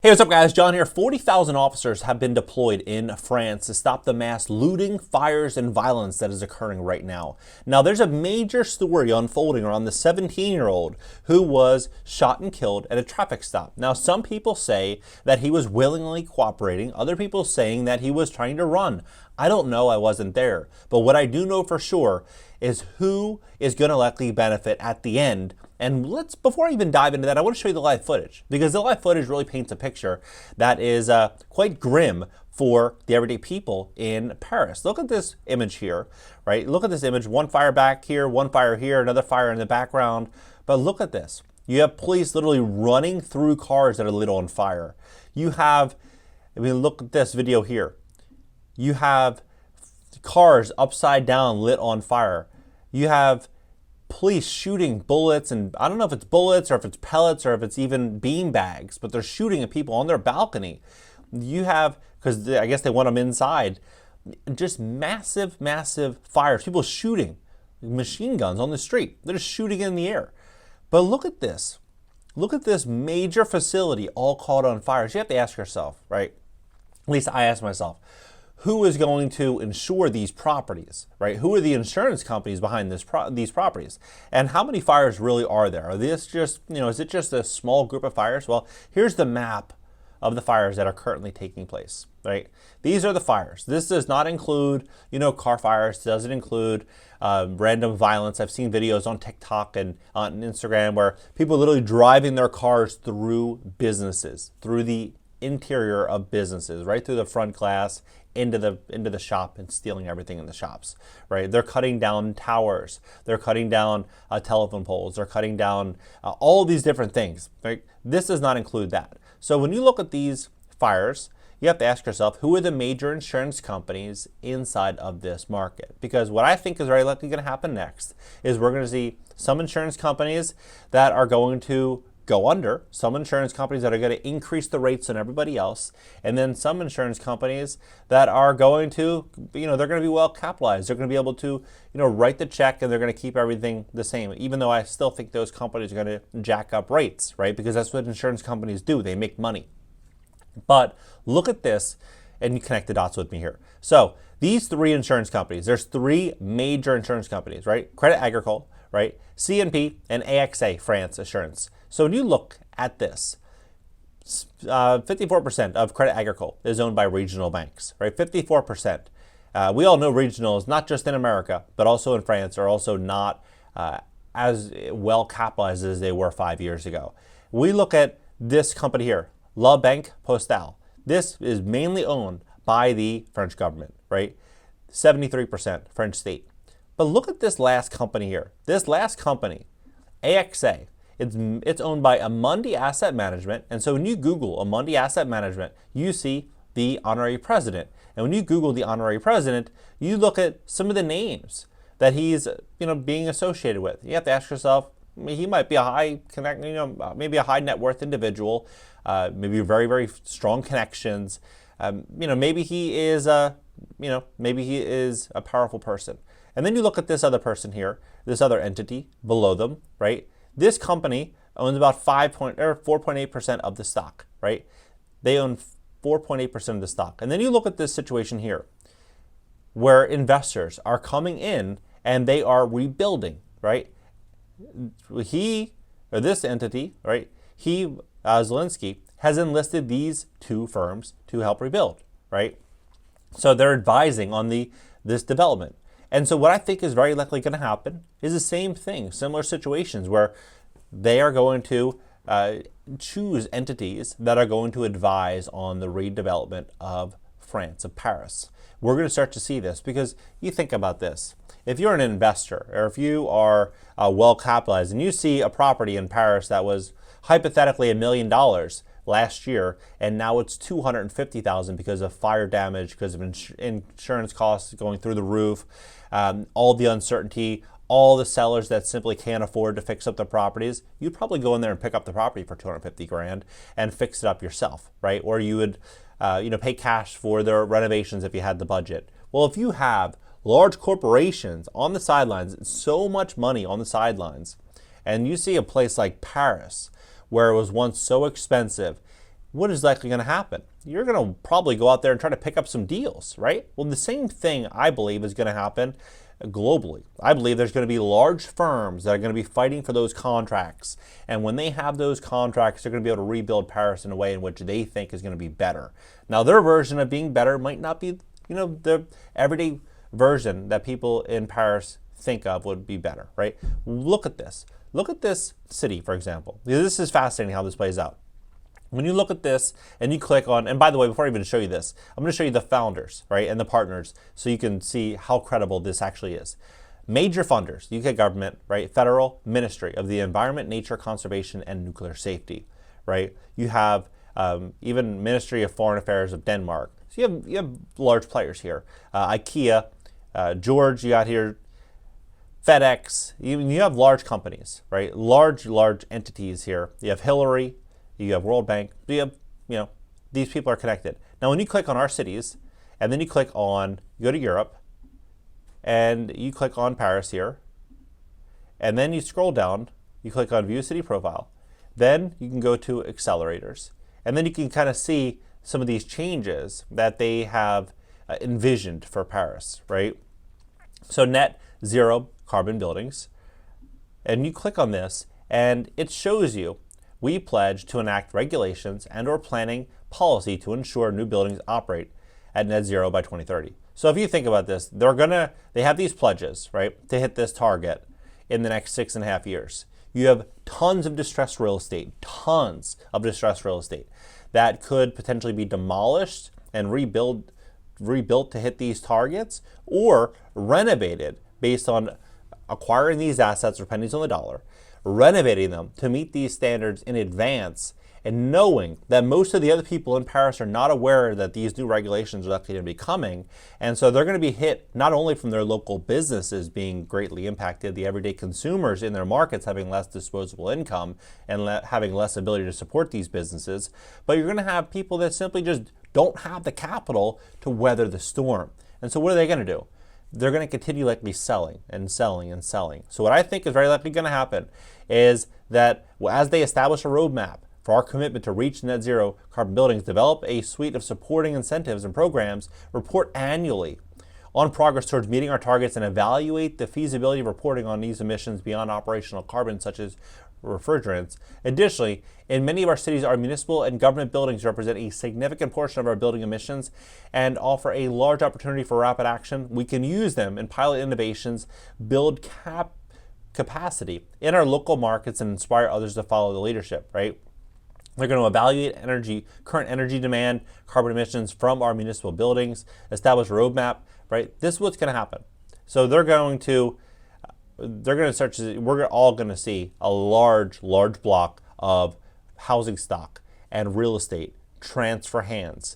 Hey, what's up guys? John here. 40,000 officers have been deployed in France to stop the mass looting, fires, and violence that is occurring right now. Now, there's a major story unfolding around the 17-year-old who was shot and killed at a traffic stop. Now, some people say that he was willingly cooperating. Other people saying that he was trying to run. I don't know. I wasn't there. But what I do know for sure is who is going to likely benefit at the end. And before I even dive into that, I want to show you the live footage, because the live footage really paints a picture that is quite grim for the everyday people in Paris. Look at this image here, right? Look at this image. One fire back here, one fire here, another fire in the background. But look at this. You have police literally running through cars that are lit on fire. You have, look at this video here. You have cars upside down lit on fire. You have police shooting bullets, and I don't know if it's bullets or if it's pellets or if it's even bean bags, but they're shooting at people on their balcony. You have, because I guess they want them inside, just massive fires. People shooting machine guns on the street. They're just shooting in the air. But look at this. Look at this major facility all caught on fire. So you have to ask yourself, right? At least I ask myself, who is going to insure these properties, right? Who are the insurance companies behind these properties? And how many fires really are there? Are this just, is it just a small group of fires? Well, here's the map of the fires that are currently taking place, right? These are the fires. This does not include, car fires. It doesn't include random violence. I've seen videos on TikTok and on Instagram where people are literally driving their cars through businesses, through the interior of businesses, right through the front glass, into the shop, and stealing everything in the shops, right? They're cutting down towers. They're cutting down telephone poles. They're cutting down all these different things, right? This does not include that. So when you look at these fires, you have to ask yourself, who are the major insurance companies inside of this market? Because what I think is very likely going to happen next is we're going to see some insurance companies that are going to go under, some insurance companies that are going to increase the rates on everybody else, and then some insurance companies that are going to, they're going to be well capitalized. They're going to be able to, write the check, and they're going to keep everything the same, even though I still think those companies are going to jack up rates, right? Because that's what insurance companies do. They make money. But look at this, and you connect the dots with me here. So these three insurance companies, there's three major insurance companies, right? Crédit Agricole, right? CNP, and AXA, France Assurance. So when you look at this, 54% of Crédit Agricole is owned by regional banks, right? 54%. We all know regionals, not just in America, but also in France, are also not as well capitalized as they were 5 years ago. We look at this company here, La Banque Postale. This is mainly owned by the French government, right? 73% French state. But look at this last company here. This last company, AXA, it's owned by Amundi Asset Management. And so when you Google Amundi Asset Management, you see the honorary president. And when you Google the honorary president, you look at some of the names that he's, being associated with. You have to ask yourself, he might be a maybe a high net worth individual, maybe very strong connections. Maybe he is maybe he is a powerful person. And then you look at this other person here, this other entity below them, right? This company owns about 4.8% of the stock, right? They own 4.8% of the stock. And then you look at this situation here, where investors are coming in and they are rebuilding, right? This entity, right? Zelensky, has enlisted these two firms to help rebuild, right? So they're advising on this development. And so what I think is very likely going to happen is the same thing, similar situations where they are going to choose entities that are going to advise on the redevelopment of France, of Paris. We're going to start to see this because you think about this. If you're an investor or if you are well capitalized and you see a property in Paris that was hypothetically $1 million last year, and now it's $250,000 because of fire damage, because of insurance costs going through the roof, all the uncertainty, all the sellers that simply can't afford to fix up their properties, you'd probably go in there and pick up the property for $250,000 and fix it up yourself, right? Or you would, pay cash for their renovations if you had the budget. Well, if you have large corporations on the sidelines, so much money on the sidelines, and you see a place like Paris, where it was once so expensive, what is likely going to happen? You're going to probably go out there and try to pick up some deals, right? Well, the same thing I believe is going to happen globally. I believe there's going to be large firms that are going to be fighting for those contracts. And when they have those contracts, they're going to be able to rebuild Paris in a way in which they think is going to be better. Now, their version of being better might not be, the everyday version that people in Paris think of would be better, right? Look at this. Look at this city, for example. This is fascinating how this plays out. When you look at this and you click on, and by the way, before I even show you this, I'm going to show you the founders, right, and the partners so you can see how credible this actually is. Major funders, UK government, right, Federal Ministry of the Environment, Nature, Conservation, and Nuclear Safety, right? You have even Ministry of Foreign Affairs of Denmark. So you have large players here. IKEA, George, you got here, FedEx, you have large companies, right? Large entities here. You have Hillary, you have World Bank, you have, these people are connected. Now, when you click on our cities, and then you click on, you go to Europe, and you click on Paris here, and then you scroll down, you click on View City Profile, then you can go to Accelerators, and then you can kind of see some of these changes that they have envisioned for Paris, right? So net zero carbon buildings, and you click on this, and it shows you we pledge to enact regulations and or planning policy to ensure new buildings operate at net zero by 2030. So if you think about this, they have these pledges, right, to hit this target in the next 6.5 years. You have tons of distressed real estate that could potentially be demolished and rebuilt to hit these targets, or renovated based on acquiring these assets for pennies on the dollar, renovating them to meet these standards in advance, and knowing that most of the other people in Paris are not aware that these new regulations are likely to be coming. And so they're going to be hit not only from their local businesses being greatly impacted, the everyday consumers in their markets having less disposable income and having less ability to support these businesses, but you're going to have people that simply just don't have the capital to weather the storm. And so what are they going to do? They're going to continue likely selling and selling and selling. So what I think is very likely going to happen is that as they establish a roadmap for our commitment to reach net zero carbon buildings, develop a suite of supporting incentives and programs, report annually on progress towards meeting our targets, and evaluate the feasibility of reporting on these emissions beyond operational carbon, such as refrigerants. Additionally, in many of our cities, our municipal and government buildings represent a significant portion of our building emissions and offer a large opportunity for rapid action. We can use them in pilot innovations, build capacity in our local markets, and inspire others to follow the leadership, right? They're going to evaluate current energy demand, carbon emissions from our municipal buildings, establish a roadmap, right? This is what's going to happen. So we're all going to see a large block of housing stock and real estate transfer hands,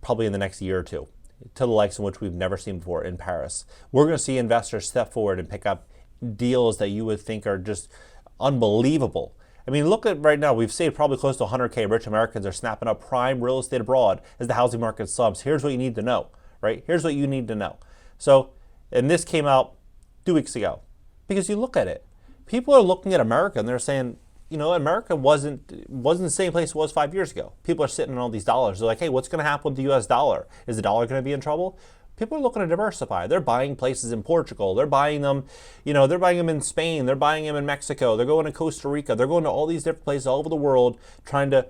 probably in the next year or two, to the likes in which we've never seen before in Paris. We're going to see investors step forward and pick up deals that you would think are just unbelievable. I mean, look at right now, we've saved probably close to 100K. Rich Americans are snapping up prime real estate abroad as the housing market slumps. Here's what you need to know, right? Here's what you need to know. So, and this came out 2 weeks ago, because you look at it, people are looking at America and they're saying, America wasn't the same place it was 5 years ago. People are sitting on all these dollars. They're like, hey, what's going to happen with the US dollar? Is the dollar going to be in trouble? People are looking to diversify. They're buying places in Portugal. They're buying them, they're buying them in Spain. They're buying them in Mexico. They're going to Costa Rica. They're going to all these different places all over the world trying to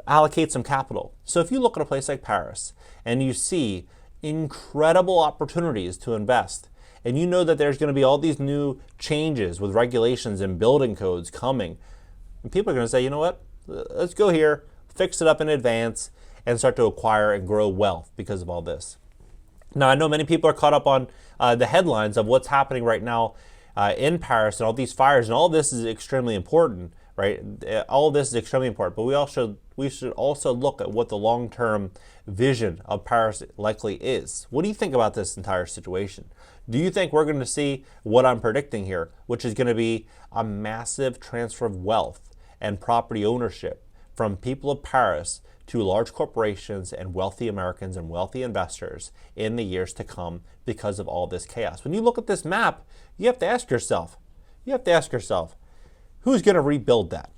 allocate some capital. So if you look at a place like Paris and you see incredible opportunities to invest, and you know that there's going to be all these new changes with regulations and building codes coming, and people are going to say, you know what, let's go here, fix it up in advance, and start to acquire and grow wealth because of all this. Now, I know many people are caught up on the headlines of what's happening right now in Paris and all these fires, and all this is extremely important, right? All of this is extremely important, but we should also look at what the long-term vision of Paris likely is. What do you think about this entire situation? Do you think we're going to see what I'm predicting here, which is going to be a massive transfer of wealth and property ownership from people of Paris to large corporations and wealthy Americans and wealthy investors in the years to come because of all this chaos? When you look at this map, you have to ask yourself, who's going to rebuild that,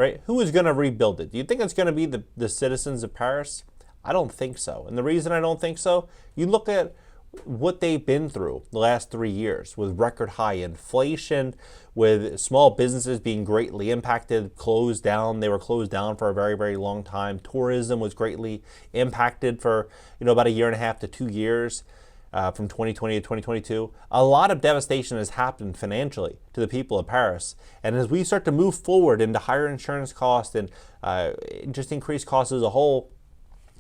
right? Who is going to rebuild it? Do you think it's going to be the citizens of Paris? I don't think so. And the reason I don't think so, you look at what they've been through the last 3 years with record high inflation, with small businesses being greatly impacted, closed down. They were closed down for a very, very long time. Tourism was greatly impacted for, about a year and a half to 2 years. From 2020 to 2022, a lot of devastation has happened financially to the people of Paris. And as we start to move forward into higher insurance costs and just increased costs as a whole,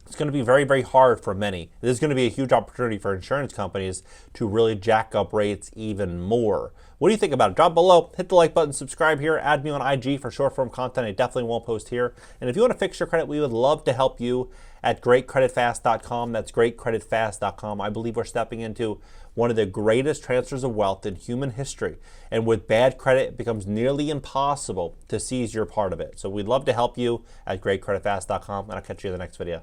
it's going to be very, very hard for many. This is going to be a huge opportunity for insurance companies to really jack up rates even more. What do you think about it? Drop below, hit the like button, subscribe here, add me on IG for short form content. I definitely won't post here. And if you want to fix your credit, we would love to help you at greatcreditfast.com. That's greatcreditfast.com. I believe we're stepping into one of the greatest transfers of wealth in human history. And with bad credit, it becomes nearly impossible to seize your part of it. So we'd love to help you at greatcreditfast.com, and I'll catch you in the next video.